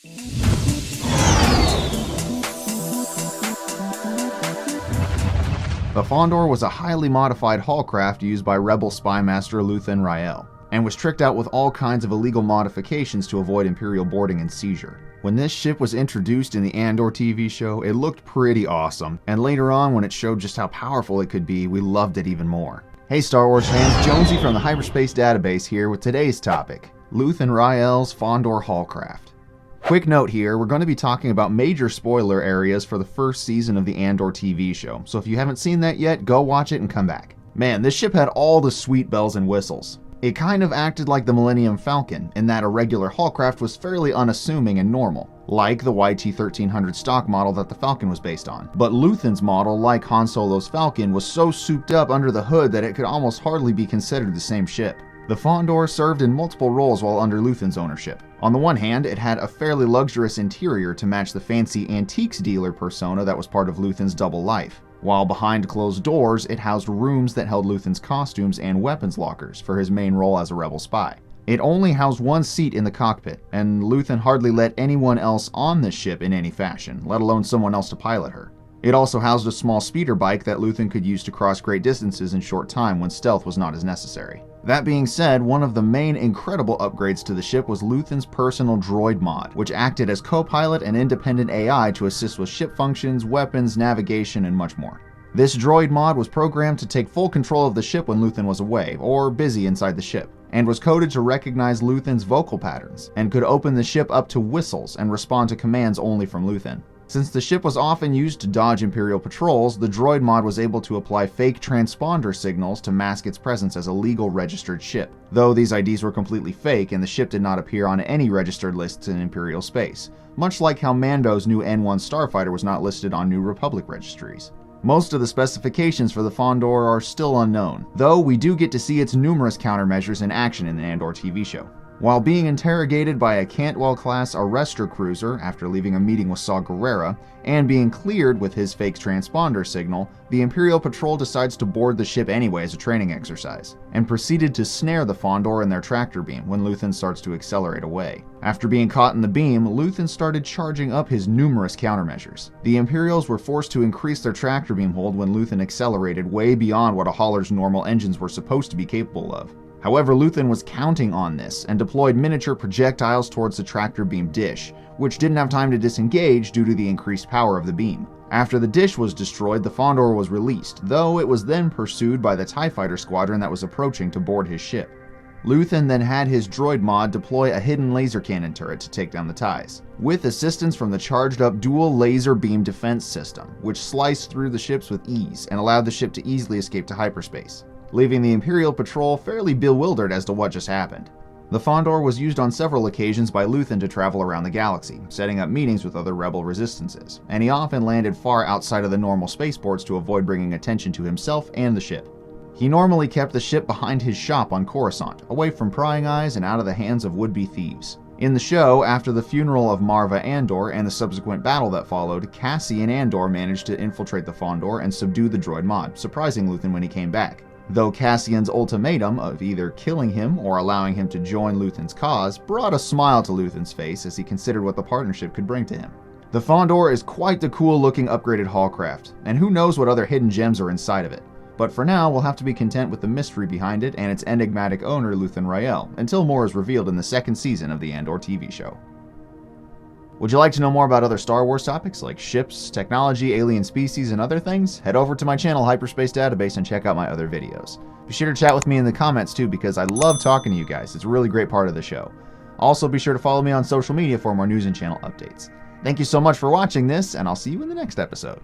The Fondor was a highly modified Haulcraft used by Rebel spy master Luthen Rael, and was tricked out with all kinds of illegal modifications to avoid Imperial boarding and seizure. When this ship was introduced in the Andor TV show, it looked pretty awesome, and later on when it showed just how powerful it could be, we loved it even more. Hey Star Wars fans, Jonesy from the Hyperspace Database here with today's topic, Luthen Rael's Fondor Haulcraft. Quick note here, we're going to be talking about major spoiler areas for the first season of the Andor TV show, so if you haven't seen that yet, go watch it and come back. Man, this ship had all the sweet bells and whistles. It kind of acted like the Millennium Falcon, in that a regular Haulcraft was fairly unassuming and normal, like the YT-1300 stock model that the Falcon was based on. But Luthen's model, like Han Solo's Falcon, was so souped up under the hood that it could almost hardly be considered the same ship. The Fondor served in multiple roles while under Luthen's ownership. On the one hand, it had a fairly luxurious interior to match the fancy antiques dealer persona that was part of Luthen's double life, while behind closed doors, it housed rooms that held Luthen's costumes and weapons lockers for his main role as a rebel spy. It only housed one seat in the cockpit, and Luthen hardly let anyone else on the ship in any fashion, let alone someone else to pilot her. It also housed a small speeder bike that Luthen could use to cross great distances in short time when stealth was not as necessary. That being said, one of the main incredible upgrades to the ship was Luthen's personal droid mod, which acted as co-pilot and independent AI to assist with ship functions, weapons, navigation, and much more. This droid mod was programmed to take full control of the ship when Luthen was away, or busy inside the ship, and was coded to recognize Luthen's vocal patterns, and could open the ship up to whistles and respond to commands only from Luthen. Since the ship was often used to dodge Imperial patrols, the droid mod was able to apply fake transponder signals to mask its presence as a legal registered ship, though these IDs were completely fake and the ship did not appear on any registered lists in Imperial space, much like how Mando's new N1 starfighter was not listed on New Republic registries. Most of the specifications for the Fondor are still unknown, though we do get to see its numerous countermeasures in action in the Andor TV show. While being interrogated by a Cantwell-class arrestor cruiser after leaving a meeting with Saw Gerrera, and being cleared with his fake transponder signal, the Imperial Patrol decides to board the ship anyway as a training exercise, and proceeded to snare the Fondor in their tractor beam when Luthen starts to accelerate away. After being caught in the beam, Luthen started charging up his numerous countermeasures. The Imperials were forced to increase their tractor beam hold when Luthen accelerated way beyond what a hauler's normal engines were supposed to be capable of. However, Luthen was counting on this and deployed miniature projectiles towards the tractor beam dish, which didn't have time to disengage due to the increased power of the beam. After the dish was destroyed, the Fondor was released, though it was then pursued by the TIE Fighter squadron that was approaching to board his ship. Luthen then had his droid mod deploy a hidden laser cannon turret to take down the TIEs, with assistance from the charged up dual laser beam defense system, which sliced through the ships with ease and allowed the ship to easily escape to hyperspace, leaving the Imperial Patrol fairly bewildered as to what just happened. The Fondor was used on several occasions by Luthen to travel around the galaxy, setting up meetings with other rebel resistances, and he often landed far outside of the normal spaceports to avoid bringing attention to himself and the ship. He normally kept the ship behind his shop on Coruscant, away from prying eyes and out of the hands of would-be thieves. In the show, after the funeral of Marva Andor and the subsequent battle that followed, Cassian Andor managed to infiltrate the Fondor and subdue the droid mod, surprising Luthen when he came back. Though Cassian's ultimatum of either killing him or allowing him to join Luthen's cause brought a smile to Luthen's face as he considered what the partnership could bring to him. The Fondor is quite the cool looking upgraded Haulcraft, and who knows what other hidden gems are inside of it. But for now, we'll have to be content with the mystery behind it and its enigmatic owner Luthen Rael, until more is revealed in the second season of the Andor TV show. Would you like to know more about other Star Wars topics like ships, technology, alien species, and other things? Head over to my channel Hyperspace Database and check out my other videos. Be sure to chat with me in the comments too, because I love talking to you guys. It's a really great part of the show. Also, be sure to follow me on social media for more news and channel updates. Thank you so much for watching this, and I'll see you in the next episode.